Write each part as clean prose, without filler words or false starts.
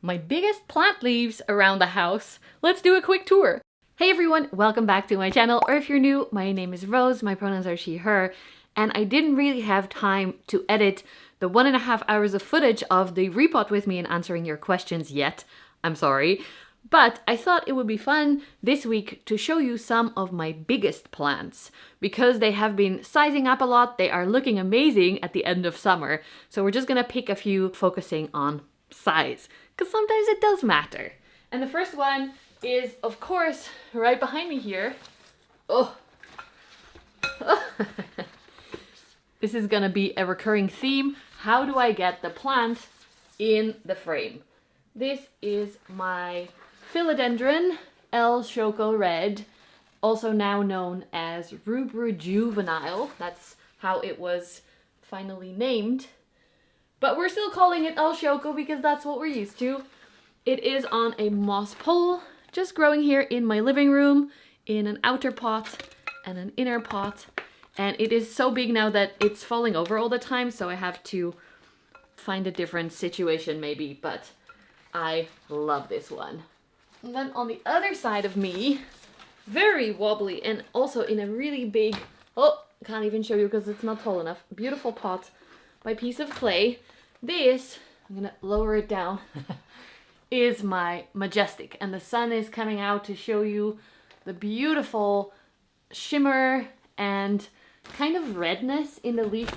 My biggest plant leaves around the house. Let's do a quick tour. Hey everyone, welcome back to my channel, or if you're new, my name is Rose, my pronouns are she, her, and I didn't really have time to edit the 1.5 hours of footage of the repot with me and answering your questions yet. I'm sorry. But I thought it would be fun this week to show you some of my biggest plants. Because they have been sizing up a lot, they are looking amazing at the end of summer. So we're just gonna pick a few focusing on size, because sometimes it does matter. And the first one is, of course, right behind me here. Oh. This is gonna be a recurring theme. How do I get the plant in the frame? This is my philodendron El Choco Red, also now known as Rubra Juvenile. That's how it was finally named. But we're still calling it El Choco because that's what we're used to. It is on a moss pole, just growing here in my living room, in an outer pot and an inner pot. And it is so big now that it's falling over all the time, so I have to find a different situation maybe, but I love this one. And then on the other side of me, very wobbly and also in a really big, oh, can't even show you because it's not tall enough, beautiful pot by piece of clay. This, I'm gonna lower it down, is my Majestic, and the sun is coming out to show you the beautiful shimmer and kind of redness in the leaf.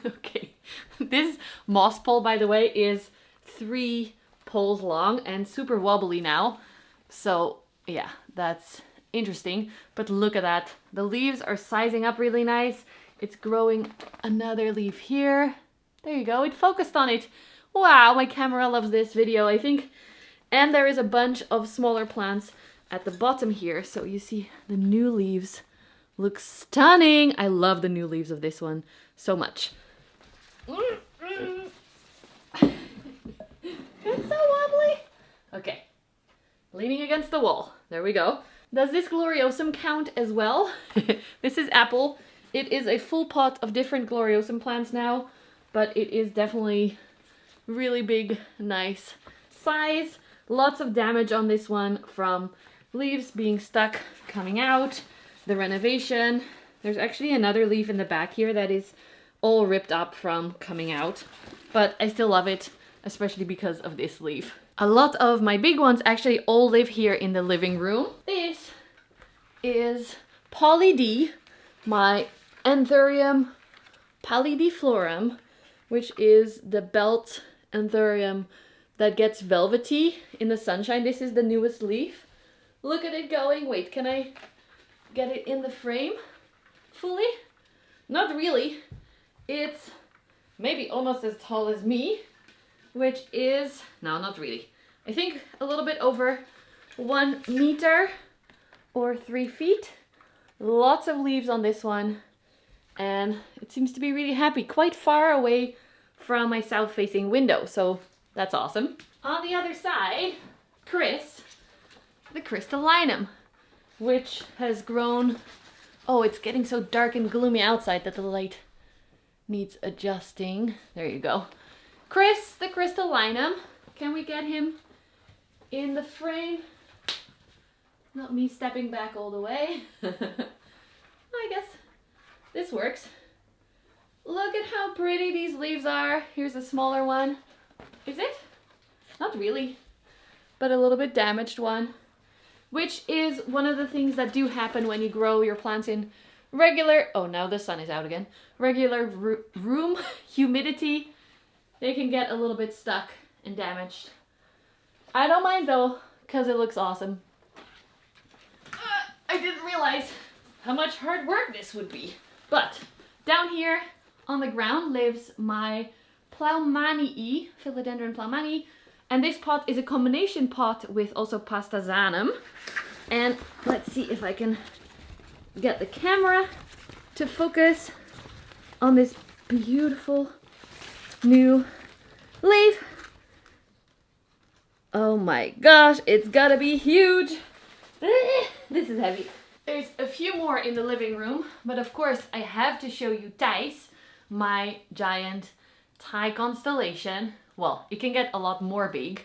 Okay, this moss pole, by the way, is 3 poles long and super wobbly now. So yeah, that's interesting. But look at that. The leaves are sizing up really nice. It's growing another leaf here. There you go. It focused on it. Wow, my camera loves this video, I think. And there is a bunch of smaller plants at the bottom here. So you see the new leaves look stunning. I love the new leaves of this one so much. It's so wobbly. Okay, leaning against the wall. There we go. Does this gloriosum count as well? This is apple. It is a full pot of different gloriosum plants now, but it is definitely really big, nice size. Lots of damage on this one from leaves being stuck, coming out, the renovation. There's actually another leaf in the back here that is all ripped up from coming out, but I still love it, especially because of this leaf. A lot of my big ones actually all live here in the living room. This is Poly D, my Anthurium pallidiflorum, which is the belt Anthurium that gets velvety in the sunshine. This is the newest leaf. Look at it going. Wait, can I get it in the frame fully? Not really. It's maybe almost as tall as me, which is, no, not really. I think a little bit over 1 meter or 3 feet. Lots of leaves on this one, and it seems to be really happy, quite far away from my south-facing window, so that's awesome. On the other side, Chris, the crystallinum, which has grown, oh, it's getting so dark and gloomy outside that the light needs adjusting. There you go. Chris, the crystallinum. Can we get him in the frame? Not me stepping back all the way. I guess this works. Look at how pretty these leaves are. Here's a smaller one. Is it? Not really, but a little bit damaged one, which is one of the things that do happen when you grow your plants in regular, oh, now the sun is out again, regular room humidity. They can get a little bit stuck and damaged. I don't mind though, because it looks awesome. I didn't realize how much hard work this would be. But down here on the ground lives my Plaumanii, Philodendron Plaumanii, and this pot is a combination pot with also Pastazanum. And let's see if I can get the camera to focus on this beautiful new leaf. Oh my gosh, it's gotta be huge. This is heavy. There's a few more in the living room, but of course I have to show you Thijs, my giant Thai constellation. Well, it can get a lot more big,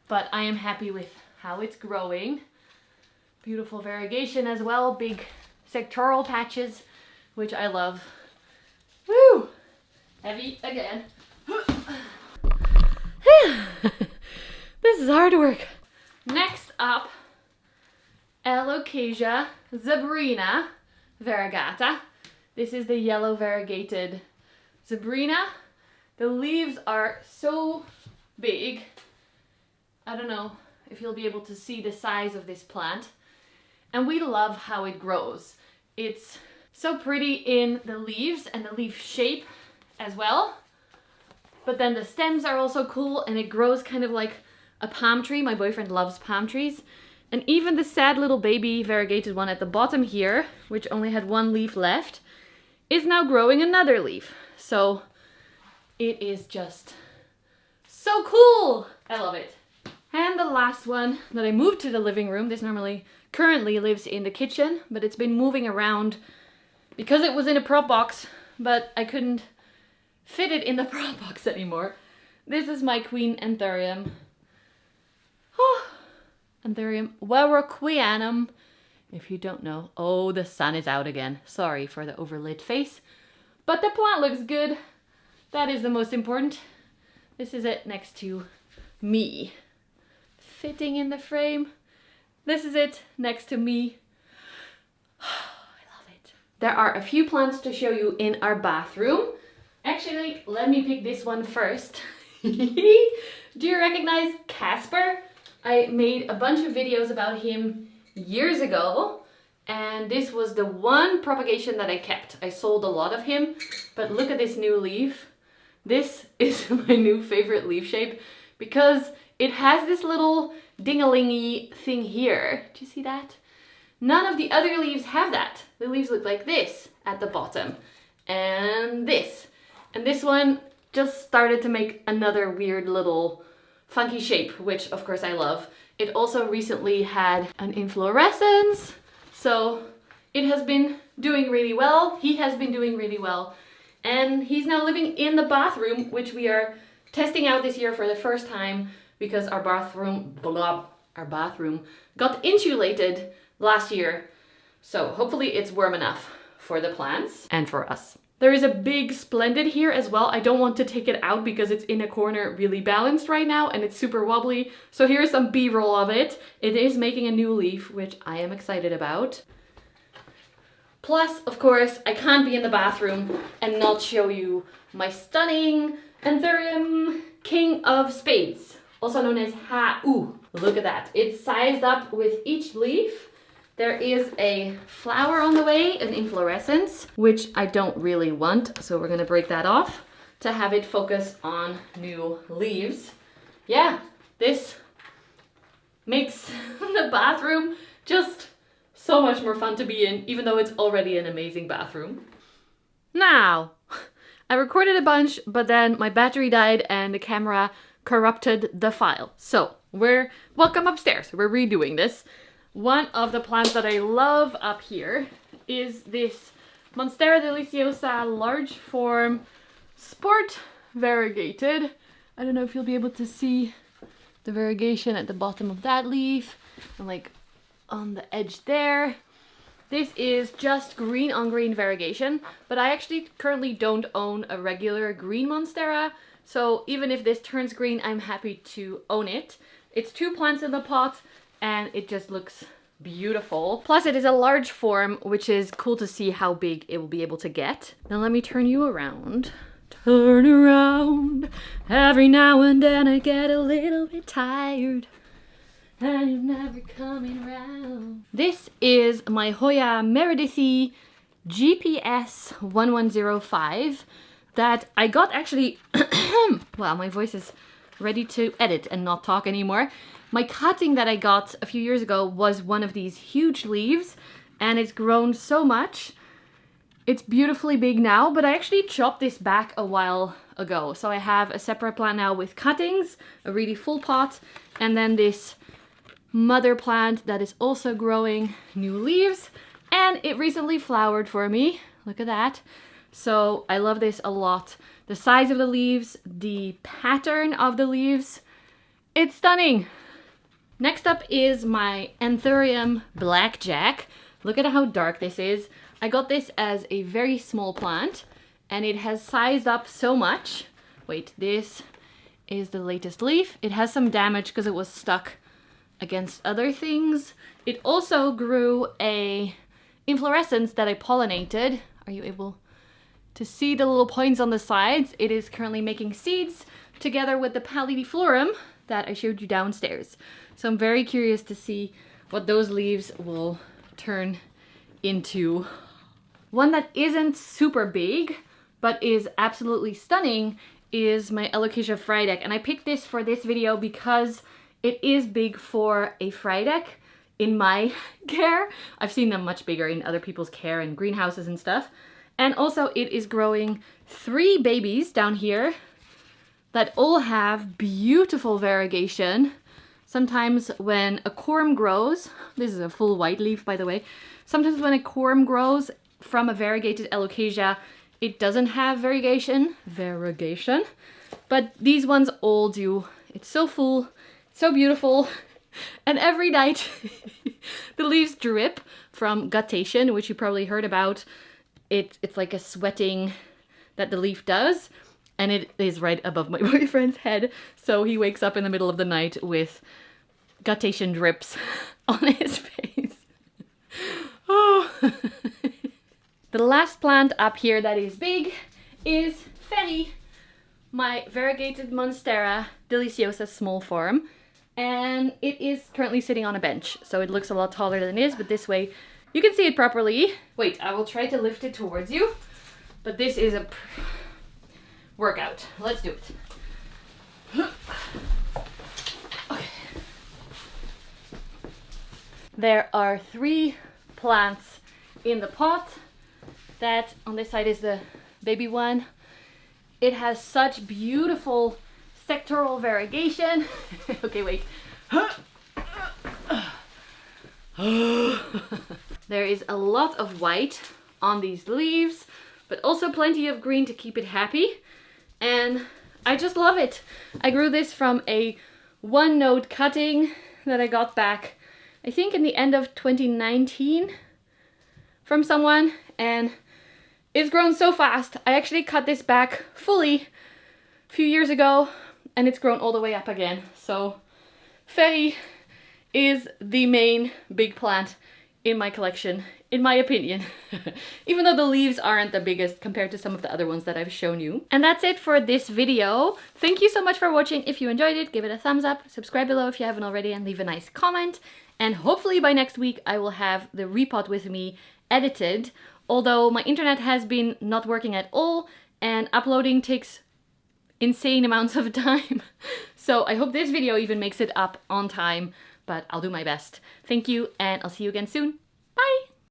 but I am happy with how it's growing. Beautiful variegation as well, big sectoral patches, which I love. Woo! Heavy again. This is hard work. Next up, Alocasia zebrina variegata. This is the yellow variegated zebrina. The leaves are so big. I don't know if you'll be able to see the size of this plant. And we love how it grows. It's so pretty in the leaves and the leaf shape as well. But then the stems are also cool and it grows kind of like a palm tree. My boyfriend loves palm trees. And even the sad little baby variegated one at the bottom here, which only had one leaf left, is now growing another leaf. So it is just so cool. I love it. And the last one that I moved to the living room. This currently lives in the kitchen, but it's been moving around because it was in a prop box, but I couldn't fit it in the prop box anymore. This is my queen anthurium. Oh, Anthurium warocquianum. If you don't know, oh, the sun is out again. Sorry for the overlit face, but the plant looks good. That is the most important. This is it next to me. Fitting in the frame. This is it next to me. I love it. There are a few plants to show you in our bathroom. Actually, let me pick this one first. Do you recognize Casper? I made a bunch of videos about him years ago, and this was the one propagation that I kept. I sold a lot of him, but look at this new leaf. This is my new favorite leaf shape because it has this little ding-a-lingy thing here. Do you see that? None of the other leaves have that. The leaves look like this at the bottom and this. And this one just started to make another weird little funky shape, which of course I love. It also recently had an inflorescence, so it has been doing really well. He has been doing really well. And he's now living in the bathroom, which we are testing out this year for the first time because our bathroom got insulated last year. So hopefully it's warm enough for the plants and for us. There is a big splendid here as well. I don't want to take it out because it's in a corner really balanced right now and it's super wobbly. So here's some B-roll of it. It is making a new leaf, which I am excited about. Plus, of course, I can't be in the bathroom and not show you my stunning Anthurium King of Spades, also known as Ha-U. Look at that. It's sized up with each leaf. There is a flower on the way, an inflorescence, which I don't really want. So we're gonna break that off to have it focus on new leaves. Yeah, this makes the bathroom just so much more fun to be in, even though it's already an amazing bathroom. Now, I recorded a bunch, but then my battery died and the camera corrupted the file. So welcome upstairs. We're redoing this. One of the plants that I love up here is this Monstera deliciosa large form sport variegated. I don't know if you'll be able to see the variegation at the bottom of that leaf and like on the edge there. This is just green on green variegation, but I actually currently don't own a regular green Monstera. So even if this turns green, I'm happy to own it. It's 2 plants in the pot and it just looks beautiful. Plus it is a large form, which is cool to see how big it will be able to get. Now let me turn you around. Turn around. Every now and then I get a little bit tired and you're never coming around. This is my Hoya Meredithy GPS 1105 that I got actually, wow, my voice is ready to edit and not talk anymore. My cutting that I got a few years ago was one of these huge leaves and it's grown so much. It's beautifully big now, but I actually chopped this back a while ago. So I have a separate plant now with cuttings, a really full pot, and then this mother plant that is also growing new leaves, and it recently flowered for me. Look at that. So I love this a lot. The size of the leaves, the pattern of the leaves, it's stunning. Next up is my Anthurium Blackjack. Look at how dark this is. I got this as a very small plant and it has sized up so much. Wait, this is the latest leaf. It has some damage because it was stuck against other things. It also grew a inflorescence that I pollinated. Are you able to see the little points on the sides? It is currently making seeds together with the Pallidiflorum that I showed you downstairs. So I'm very curious to see what those leaves will turn into. One that isn't super big, but is absolutely stunning is my Alocasia Frydek. And I picked this for this video because it is big for a Frydek in my care. I've seen them much bigger in other people's care and greenhouses and stuff. And also it is growing 3 babies down here that all have beautiful variegation. Sometimes when a corm grows, this is a full white leaf by the way, sometimes when a corm grows from a variegated Alocasia, it doesn't have variegation, but these ones all do. It's so full, so beautiful, and every night the leaves drip from guttation, which you probably heard about. It's like a sweating that the leaf does, and it is right above my boyfriend's head, so he wakes up in the middle of the night with guttation drips on his face. Oh. The last plant up here that is big is Ferry, my variegated Monstera deliciosa small form, and it is currently sitting on a bench, so it looks a lot taller than it is, but this way you can see it properly. Wait, I will try to lift it towards you, but this is a workout. Let's do it. Okay. There are 3 plants in the pot. That on this side is the baby one. It has such beautiful sectoral variegation. Okay, wait. There is a lot of white on these leaves, but also plenty of green to keep it happy. And I just love it. I grew this from a 1-node cutting that I got back, I think in the end of 2019 from someone, and it's grown so fast. I actually cut this back fully a few years ago and it's grown all the way up again. So Ferry is the main big plant in my collection, in my opinion. Even though the leaves aren't the biggest compared to some of the other ones that I've shown you. And that's it for this video. Thank you so much for watching. If you enjoyed it, give it a thumbs up, subscribe below if you haven't already, and leave a nice comment. And hopefully by next week I will have the repot with me edited, although my internet has been not working at all and uploading takes insane amounts of time. So I hope this video even makes it up on time, but I'll do my best. Thank you, and I'll see you again soon. Bye!